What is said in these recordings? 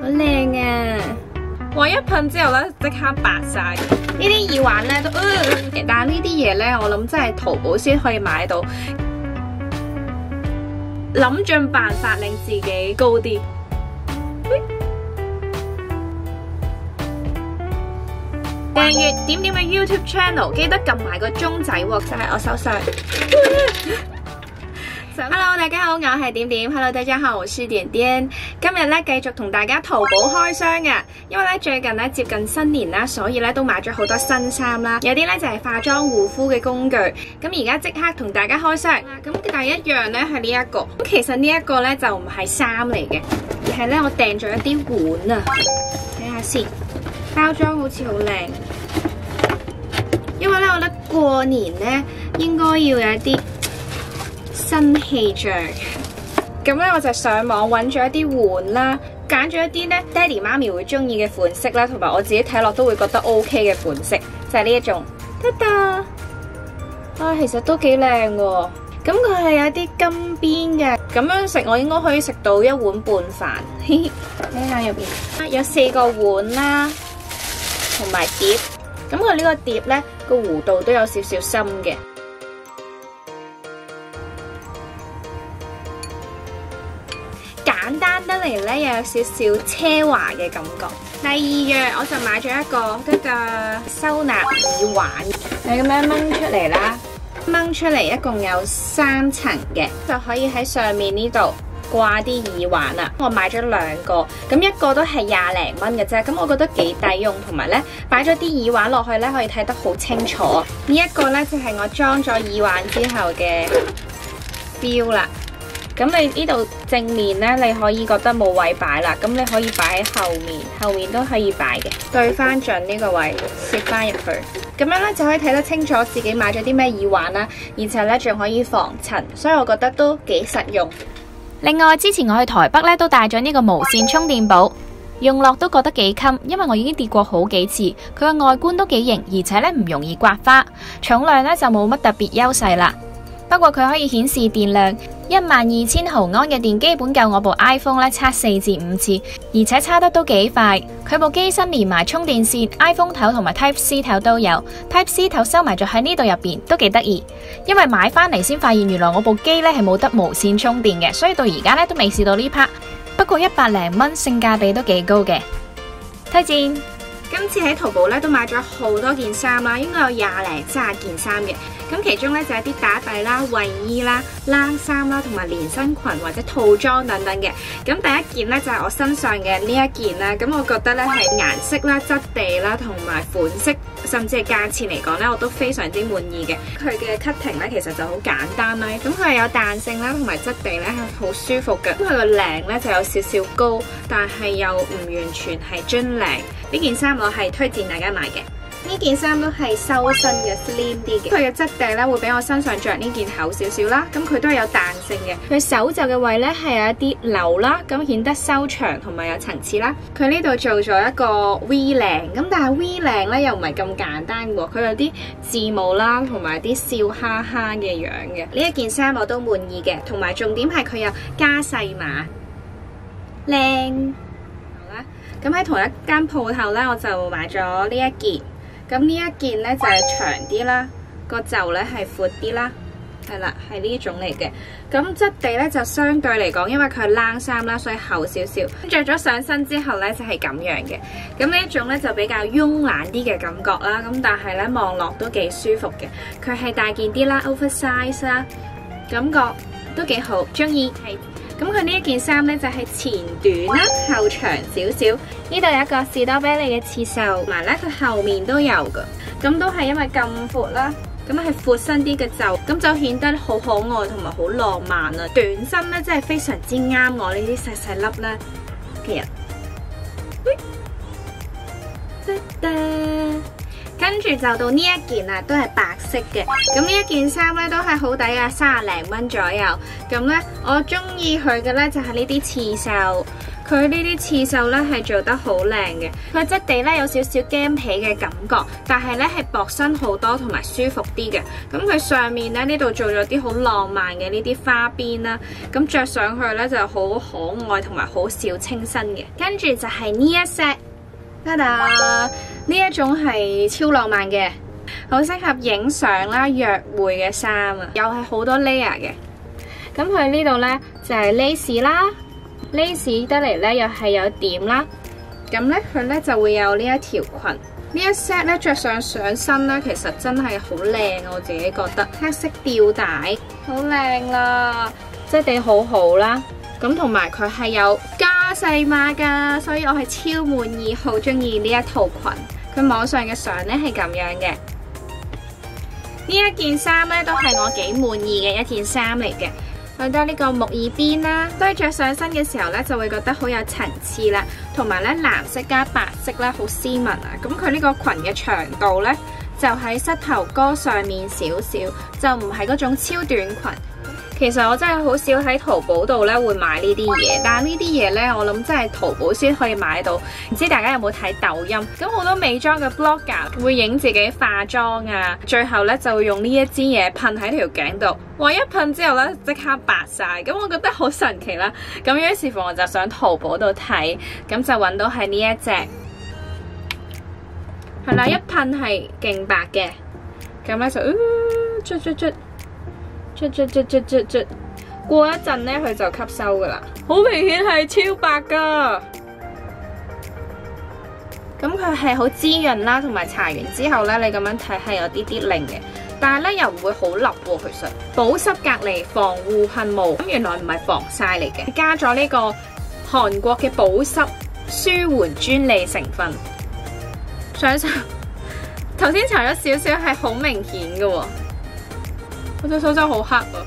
好靚啊！哇！一噴之後咧，即刻白晒。呢啲耳環咧都，但係呢啲嘢咧，我諗真係淘寶先可以買到。諗盡辦法令自己高啲。訂閱點點嘅 YouTube channel， 記得撳埋個鐘仔喎，就係我手上。Hello， 大家好，我係點點。Hello， 大家好，我是點點。今日咧繼續同大家淘寶開箱嘅，因為咧最近咧接近新年啦，所以咧都買咗好多新衫啦。有啲咧就係化妝護膚嘅工具。咁而家即刻同大家開箱。咁第一樣咧係呢一個。咁其實呢一個咧就唔係衫嚟嘅，而係咧我訂咗一啲碗啊。睇下先，包裝好似好靚。因為咧我覺得過年咧應該要有一啲新氣象，咁咧我就上網揾咗一啲碗啦，揀咗一啲咧爹哋媽咪會中意嘅款式啦，同埋我自己睇落都會覺得 OK 嘅款式，就係呢一種。得得，啊其實都幾靚喎，咁佢係有一啲金邊嘅，咁樣食我應該可以食到一碗半飯。睇下入邊，有4個碗啦，同埋碟，咁佢呢個碟咧個弧度都有少少深嘅。簡單得嚟咧，又有少少奢華嘅感覺。第二樣我就買咗一個嗰個收納耳環，你咁樣掹出嚟啦，掹出嚟一共有3層嘅，就可以喺上面呢度掛啲耳環啦。我買咗2個，咁一個都係20零蚊嘅啫，咁我覺得幾抵用，同埋咧擺咗啲耳環落去咧，可以睇得好清楚。呢一個咧就係我裝咗耳環之後嘅 feel 啦。咁你呢度正面咧，你可以覺得冇位擺啦，咁你可以擺喺後面，後面都可以擺嘅，對翻準呢個位，攝翻入去，咁樣咧就可以睇得清楚自己買咗啲咩耳環啦，而且咧仲可以防塵，所以我覺得都幾實用。另外，之前我去台北咧都帶咗呢個無線充電寶，用落都覺得幾襟，因為我已經跌過好幾次，佢嘅外觀都幾型，而且咧唔容易刮花，重量咧就冇乜特別優勢啦。不過佢可以顯示電量，12000毫安嘅電基本夠我部 iPhone 咧叉4至5次，而且叉得都幾快。佢部機身連埋充電線、iPhone 頭同埋 Type C 頭都有 ，Type C 頭收埋咗喺呢度入邊，都幾得意。因為買翻嚟先發現，原來我部機咧係冇得無線充電嘅，所以到而家咧都未試到呢 part。不過100零蚊，性價比都幾高嘅，推薦。今次喺淘寶咧都買咗好多件衫啦，應該有20零30件衫嘅。咁其中咧就係啲打底啦、衛衣啦、冷衫啦，同埋連身裙或者套裝等等嘅。咁第一件咧就係我身上嘅呢一件啦。咁我覺得咧係顏色啦、質地啦，同埋款式，甚至係價錢嚟講咧，我都非常之滿意嘅。佢嘅 cutting 咧其實就好簡單啦。咁佢係有彈性啦，同埋質地咧係好舒服嘅。咁佢個領咧就有少少高，但係又唔完全係樽領。呢件衫我係推薦大家買嘅。呢件衫都係修身嘅 slim 啲嘅，佢嘅質地咧會比我身上着呢件厚少少啦，咁佢都係有彈性嘅。佢手袖嘅位咧係有一啲流啦，咁顯得修長同埋有層次啦。佢呢度做咗一個 V 領，咁但係 V 領咧又唔係咁簡單喎，佢有啲字母啦，同埋啲笑哈哈嘅樣嘅。呢一件衫我都滿意嘅，同埋重點係佢有加細碼，靚。好啦，咁喺同一間鋪頭咧，我就買咗呢一件。咁呢一件咧就係長啲啦，個袖咧係闊啲啦，係啦，係呢種嚟嘅。咁質地咧就相對嚟講，因為佢係冷衫啦，所以厚少少。着咗上身之後咧就係咁樣嘅。咁呢一種咧就比較慵懶啲嘅感覺啦。咁但係咧望落都幾舒服嘅。佢係大件啲啦 ，oversize 啦，感覺都幾好，中意係。咁佢呢一件衫咧就係前短啦，後長少少。呢度有一個士多啤梨嘅刺繡，同埋咧佢後面都有噶。咁都係因為咁闊啦，咁係闊身啲嘅袖，咁就顯得好可愛同埋好浪漫啊！短身咧真係非常之啱我呢啲細細粒咧嘅人。跟住就到呢一件啦，都係白色嘅。咁呢一件衫咧都係好抵啊，30零蚊左右。咁咧我中意佢嘅咧就係呢啲刺繡，佢呢啲刺繡咧係做得好靚嘅，佢質地咧有少少麂皮嘅感覺，但係咧係薄身好多同埋舒服啲嘅。咁佢上面咧呢度做咗啲好浪漫嘅呢啲花邊啦，咁着上去咧就好可愛同埋好小清新嘅。跟住就係呢一 set， ta-da， 呢一種係超浪漫嘅，好適合影相啦、約會嘅衫啊，又係好多 layer 嘅。咁佢呢度呢，就係 lace 啦 ，lace 得嚟呢又係有點啦。咁呢，佢呢就會有呢一條裙，呢一 set 呢着上身呢，其實真係好靚，我自己覺得黑色吊帶好靚啦，質地好好啦。咁同埋佢係有加細碼噶，所以我係超滿意，好中意呢一套裙。佢網上嘅相呢係咁樣嘅。呢一件衫呢，都係我幾滿意嘅一件衫嚟嘅。佢得呢個木耳邊啦，所以着上身嘅時候呢，就會覺得好有層次啦，同埋呢藍色加白色呢，好斯文啊！咁佢呢個裙嘅長度呢，就喺膝頭哥上面少少，就唔係嗰種超短裙。其實我真係好少喺淘寶度咧會買呢啲嘢，但係呢啲嘢咧我諗真係淘寶先可以買到。唔知大家有冇睇抖音？咁好多美妝嘅 blogger 會影自己化妝啊，最後咧就會用呢一支嘢噴喺條頸度，哇！一噴之後咧即刻白晒，咁我覺得好神奇啦。咁於是乎我就上淘寶度睇，咁就揾到係呢一隻，係啦，一噴係勁白嘅，咁咧就捽，過一陣咧佢就吸收噶啦，好明顯係超白噶。咁佢係好滋潤啦，同埋搽完之後咧，你咁樣睇係有啲啲靈嘅，但係咧又唔會好笠喎。其實保濕隔離防護噴霧，咁原來唔係防曬嚟嘅，加咗呢個韓國嘅保濕舒緩專利成分。上手頭先搽咗少少係好明顯嘅喎。我隻手真係好黑啊！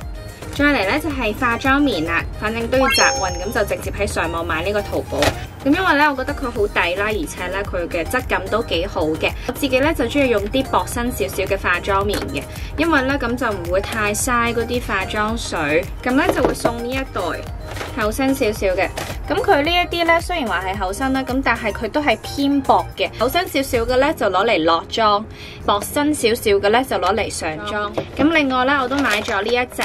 再嚟呢就係化妝棉啦，反正都要集運，咁就直接喺上網買呢個淘寶。咁因為呢，我覺得佢好抵啦，而且呢，佢嘅質感都幾好嘅。我自己呢，就中意用啲薄身少少嘅化妝棉嘅，因為呢，咁就唔會太嘥嗰啲化妝水。咁呢，就會送呢一袋厚身少少嘅。咁佢呢一啲呢，雖然話係厚身啦，咁但係佢都係偏薄嘅。厚身少少嘅呢，就攞嚟落妝，薄身少少嘅呢，就攞嚟上妝。咁另外呢，我都買咗呢一隻。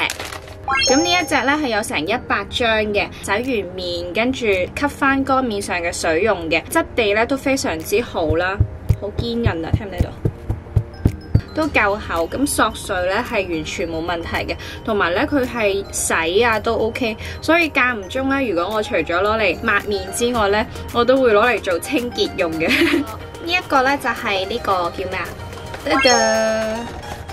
咁呢一隻呢係有成100張嘅，洗完面跟住吸翻乾面上嘅水用嘅，質地呢都非常之好啦，好堅韌啊，聽唔聽到？都夠厚，咁索水呢係完全冇問題嘅，同埋呢佢係洗啊都 OK， 所以間唔中呢，如果我除咗攞嚟抹面之外呢，我都會攞嚟做清潔用嘅。呢一個呢就係呢個叫咩啊？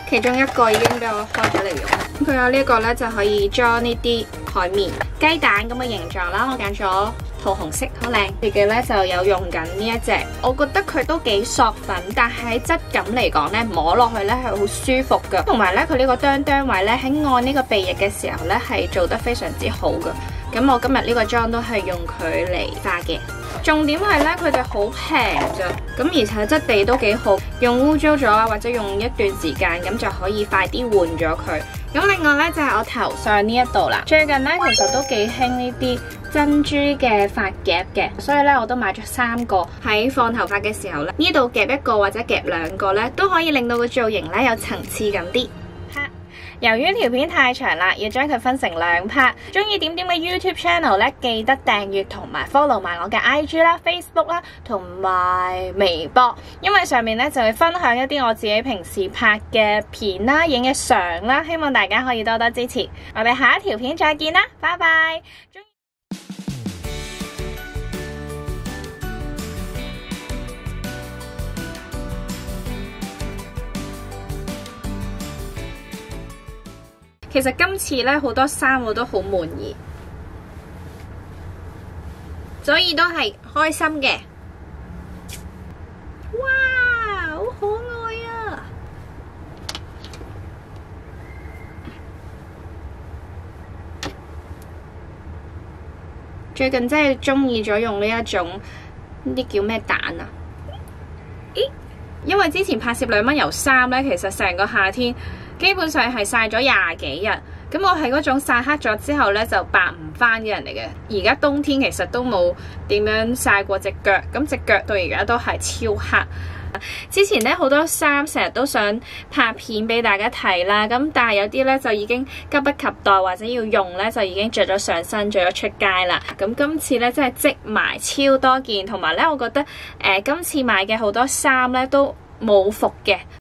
其中一個已經俾我開咗嚟用，佢有呢個呢，就可以裝呢啲海綿雞蛋咁嘅形狀啦。我揀咗桃紅色，好靚。自己呢就有用緊呢一隻，我覺得佢都幾索粉，但係喺質感嚟講呢，摸落去呢係好舒服噶。同埋呢，佢呢個哚哚位呢，喺按呢個鼻翼嘅時候呢，係做得非常之好噶。咁我今日呢個妝都係用佢嚟化嘅。重點係咧，佢哋好平咋，咁而且質地都幾好，用污糟咗啊，或者用一段時間咁就可以快啲換咗佢。咁另外咧就係我頭上呢一度啦，最近咧其實都幾興呢啲珍珠嘅髮夾嘅，所以咧我都買咗3個，喺放頭髮嘅時候咧，呢度夾一個或者夾2個咧，都可以令到個造型咧有層次感啲。由於條片太長啦，要將佢分成2 part。中意點點嘅 YouTube channel 咧，記得訂閱同埋 follow 埋我嘅 IG 啦、Facebook 啦同埋微博，因為上面咧就會分享一啲我自己平時拍嘅片啦、影嘅相啦，希望大家可以多多支持。我哋下一條片再見啦，拜拜。其實今次咧好多衫我都好滿意，所以都係開心嘅。哇，好可愛啊！最近真係中意咗用呢一種，呢啲叫咩蛋啊？咦，因為之前拍攝2蚊油衫咧，其實成個夏天基本上係曬咗20幾日，咁我係嗰種曬黑咗之後呢，就白唔翻嘅人嚟嘅。而家冬天其實都冇點樣曬過隻腳，咁隻腳到而家都係超黑。之前咧好多衫成日都想拍片俾大家睇啦，咁但係有啲咧就已經急不及待或者要用咧就已經着咗上身，着咗出街啦。咁今次咧真係積埋超多件，同埋咧我覺得今次買嘅好多衫咧都冇伏嘅，